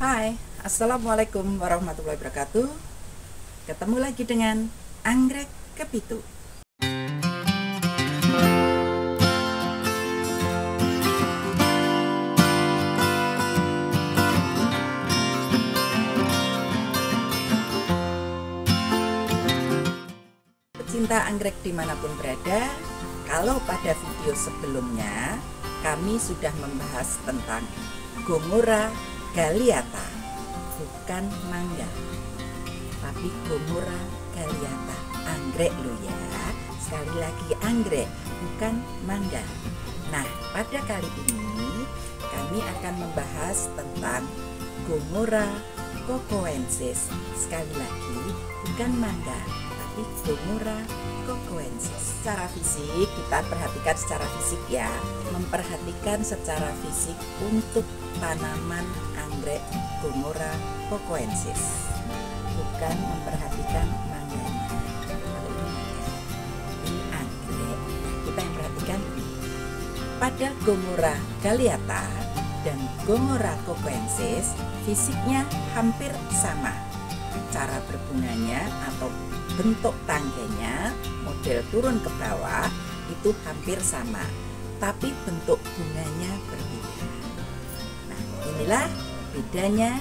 Hai, Assalamualaikum warahmatullahi wabarakatuh. Ketemu lagi dengan Anggrek Kepitu. Pecinta anggrek dimanapun berada, kalau pada video sebelumnya kami sudah membahas tentang Gomora Galiata, bukan mangga, tapi Gomora Galiata, anggrek lo ya. Sekali lagi anggrek, bukan mangga. Nah, pada kali ini kami akan membahas tentang Gomora cocoensis. Sekali lagi, bukan mangga, tapi Gomora cocoensis. Secara fisik, kita perhatikan secara fisik ya, memperhatikan secara fisik untuk tanaman anggrek Gomora cocoensis, bukan memperhatikan mangganya. Kalau ini mangga, ini anggrek, kita yang perhatikan pada Gomora Galiata dan Gomora cocoensis fisiknya hampir sama. Cara berbunganya atau bentuk tangganya, model turun ke bawah itu hampir sama, tapi bentuk bunganya berbeda. Nah, inilah bedanya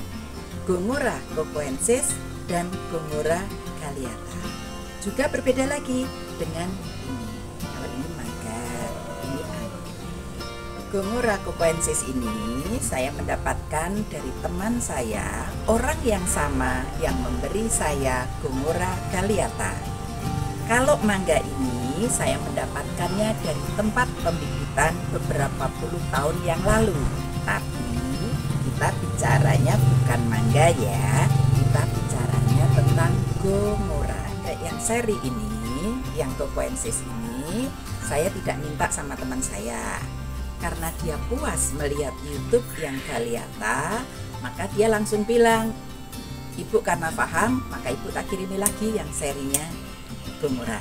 Gomora cocoensis dan Gomora Galiata. Juga berbeda lagi dengan ini. Kalau ini mangga, ini anggrek. Gomora cocoensis ini saya mendapatkan dari teman saya, orang yang sama yang memberi saya Gomora Galiata. Kalau mangga ini saya mendapatkannya dari tempat pembibitan beberapa puluh tahun yang lalu. Tapi kita bicaranya bukan mangga ya, kita bicaranya tentang Gomora. Kayak yang seri ini, yang cocoensis ini, saya tidak minta sama teman saya. Karena dia puas melihat YouTube yang Galiata, maka dia langsung bilang, "Ibu karena paham, maka ibu tak kirimi lagi yang serinya Gomora."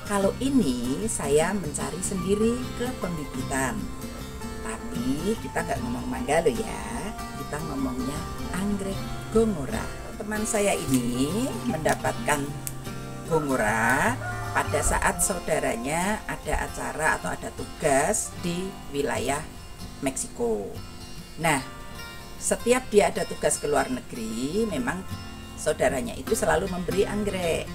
Kalau ini saya mencari sendiri ke pembibitan. Tapi kita nggak ngomong mangga loh ya, kita ngomongnya anggrek Gomora. Teman saya ini mendapatkan Gomora pada saat saudaranya ada acara atau ada tugas di wilayah Meksiko. Nah, setiap dia ada tugas ke luar negeri, memang saudaranya itu selalu memberi anggrek.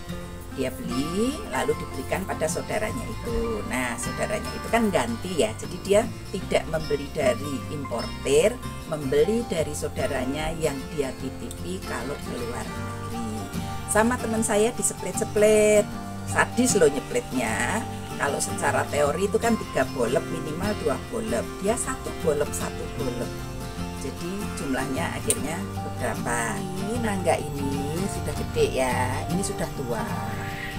Dia beli, lalu diberikan pada saudaranya itu. Nah, saudaranya itu kan ganti ya, jadi dia tidak membeli dari importer, membeli dari saudaranya yang dia titipi kalau ke luar negeri. Sama teman saya diseplet-seplet, sadis loh nyeplitnya. Kalau secara teori itu kan 3 bolep, minimal 2 bolep, dia 1 bolep 1 bolep, jadi jumlahnya akhirnya beberapa. Ini mangga ini sudah gede ya, ini sudah tua,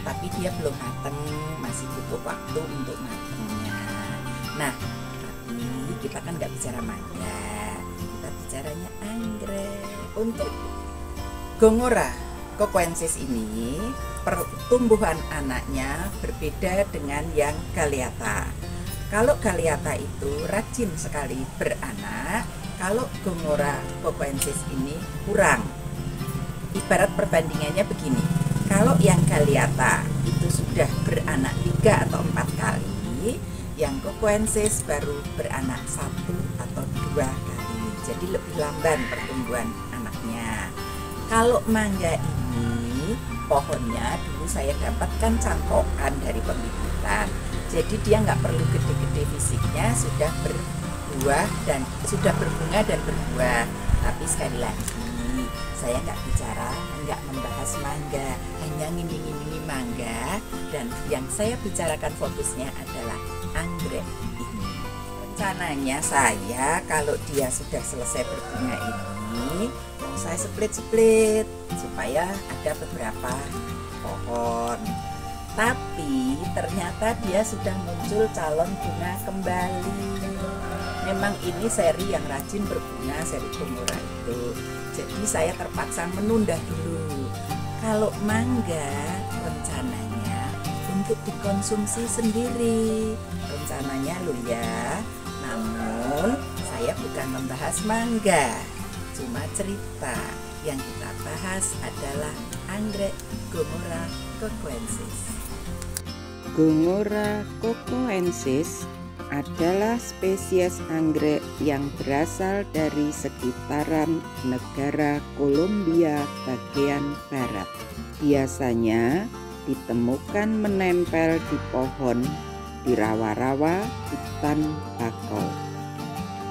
tapi dia belum mateng, masih butuh waktu untuk matengnya. Nah, tapi kita kan nggak bicara mangga, kita bicaranya anggrek. Untuk Gomora cocoensis ini, pertumbuhan anaknya berbeda dengan yang Galiata. Kalau Galiata itu rajin sekali beranak, kalau Gomora cocoensis ini kurang. Ibarat perbandingannya begini, kalau yang Galiata itu sudah beranak 3 atau 4 kali, yang cocoensis baru beranak 1 atau 2 kali. Jadi lebih lamban pertumbuhan anaknya. Kalau mangga ini, pohonnya dulu saya dapatkan cangkokan dari pembibitan. Jadi dia nggak perlu gede-gede fisiknya, sudah berbuah dan sudah berbunga dan berbuah. Tapi sekali lagi, saya nggak membahas mangga, hanya ngiming-ngimingi mangga, dan yang saya bicarakan fokusnya adalah anggrek ini. Rencananya saya kalau dia sudah selesai berbunga ini, mau saya split-split supaya ada beberapa pohon. Tapi ternyata dia sudah muncul calon bunga kembali. Memang ini seri yang rajin berbunga, seri Gomora itu. Jadi saya terpaksa menunda dulu. Kalau mangga rencananya untuk dikonsumsi sendiri, rencananya loh ya. Namun saya bukan membahas mangga, cuma cerita. Yang kita bahas adalah anggrek Gongora cocoensis. Gongora cocoensis adalah spesies anggrek yang berasal dari sekitaran negara Kolombia bagian barat. Biasanya ditemukan menempel di pohon di rawa-rawa hutan bakau.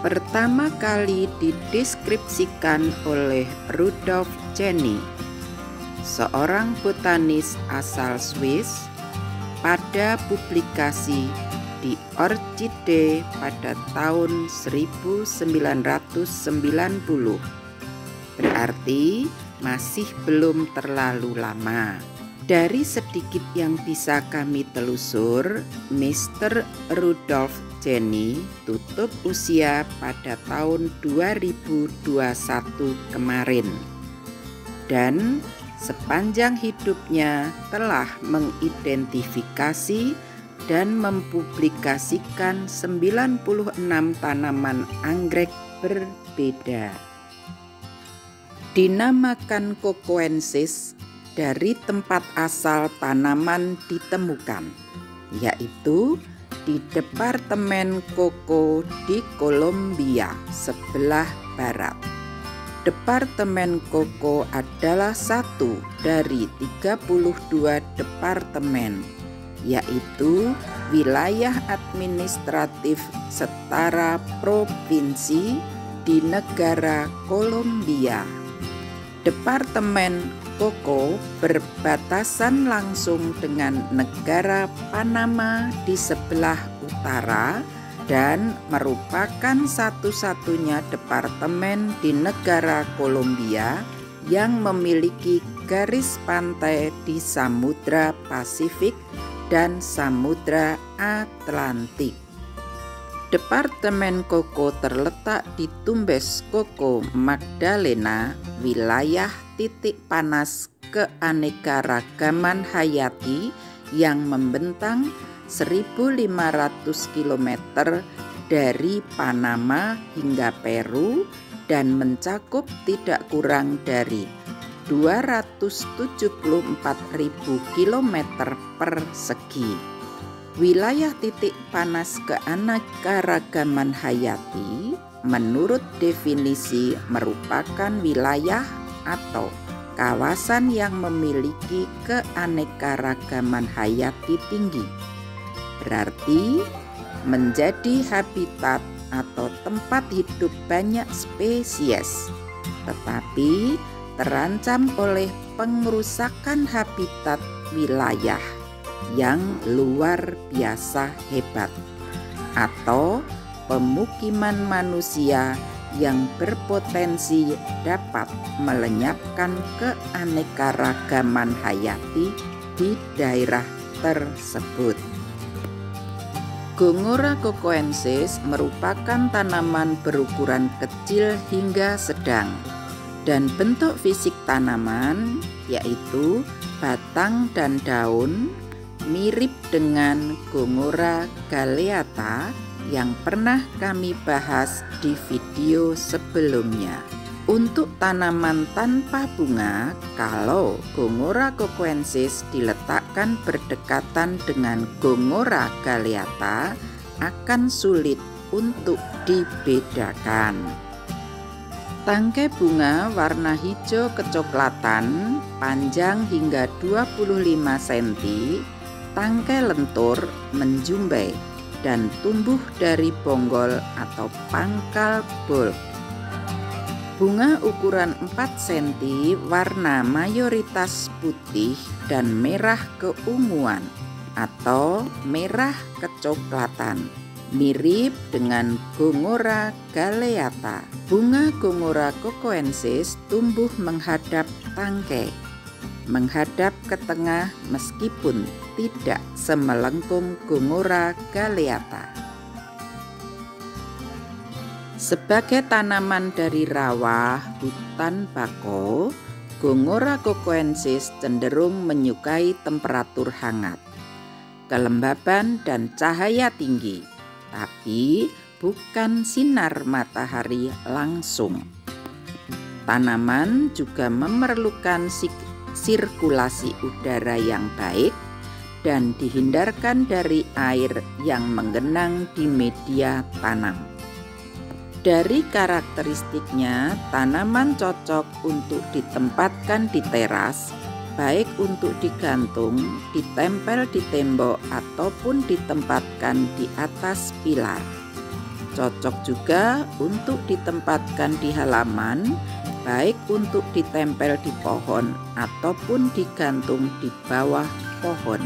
Pertama kali dideskripsikan oleh Rudolf Jenny, seorang botanis asal Swiss, pada publikasi di Orchidee pada tahun 1990. Berarti masih belum terlalu lama. Dari sedikit yang bisa kami telusur, Mr. Rudolf Jenny tutup usia pada tahun 2021 kemarin. Dan sepanjang hidupnya telah mengidentifikasi dan mempublikasikan 96 tanaman anggrek berbeda. Dinamakan cocoensis dari tempat asal tanaman ditemukan, yaitu di Departemen Coco di Kolombia sebelah barat. Departemen Coco adalah satu dari 32 departemen, yaitu wilayah administratif setara provinsi di negara Kolombia. Departemen Coco berbatasan langsung dengan negara Panama di sebelah utara dan merupakan satu-satunya departemen di negara Kolombia yang memiliki garis pantai di Samudra Pasifik dan Samudra Atlantik. Departemen Coco terletak di Tumbes Coco Magdalena, wilayah titik panas keanekaragaman hayati yang membentang 1.500 km dari Panama hingga Peru dan mencakup tidak kurang dari 274.000 km persegi. Wilayah titik panas keanekaragaman hayati menurut definisi merupakan wilayah atau kawasan yang memiliki keanekaragaman hayati tinggi. Berarti menjadi habitat atau tempat hidup banyak spesies, tetapi terancam oleh pengerusakan habitat wilayah yang luar biasa hebat atau pemukiman manusia yang berpotensi dapat melenyapkan keanekaragaman hayati di daerah tersebut. Gongora cocoensis merupakan tanaman berukuran kecil hingga sedang, dan bentuk fisik tanaman yaitu batang dan daun mirip dengan Gongora galeata yang pernah kami bahas di video sebelumnya. Untuk tanaman tanpa bunga, kalau Gongora cocoensis diletakkan berdekatan dengan Gongora galeata akan sulit untuk dibedakan. Tangkai bunga warna hijau kecoklatan, panjang hingga 25 cm, tangkai lentur menjumbai dan tumbuh dari bonggol atau pangkal bulb. Bunga ukuran 4 cm, warna mayoritas putih dan merah keunguan atau merah kecoklatan, mirip dengan Gongora galeata. Bunga Gongora cocoensis tumbuh menghadap tangkai, menghadap ke tengah meskipun tidak semelengkung Gongora galeata. Sebagai tanaman dari rawa hutan bakau, Gongora cocoensis cenderung menyukai temperatur hangat, kelembaban dan cahaya tinggi, tapi bukan sinar matahari langsung. Tanaman juga memerlukan sirkulasi udara yang baik dan dihindarkan dari air yang menggenang di media tanam. Dari karakteristiknya, tanaman cocok untuk ditempatkan di teras, baik untuk digantung, ditempel di tembok, ataupun ditempatkan di atas pilar. Cocok juga untuk ditempatkan di halaman, baik untuk ditempel di pohon ataupun digantung di bawah pohon.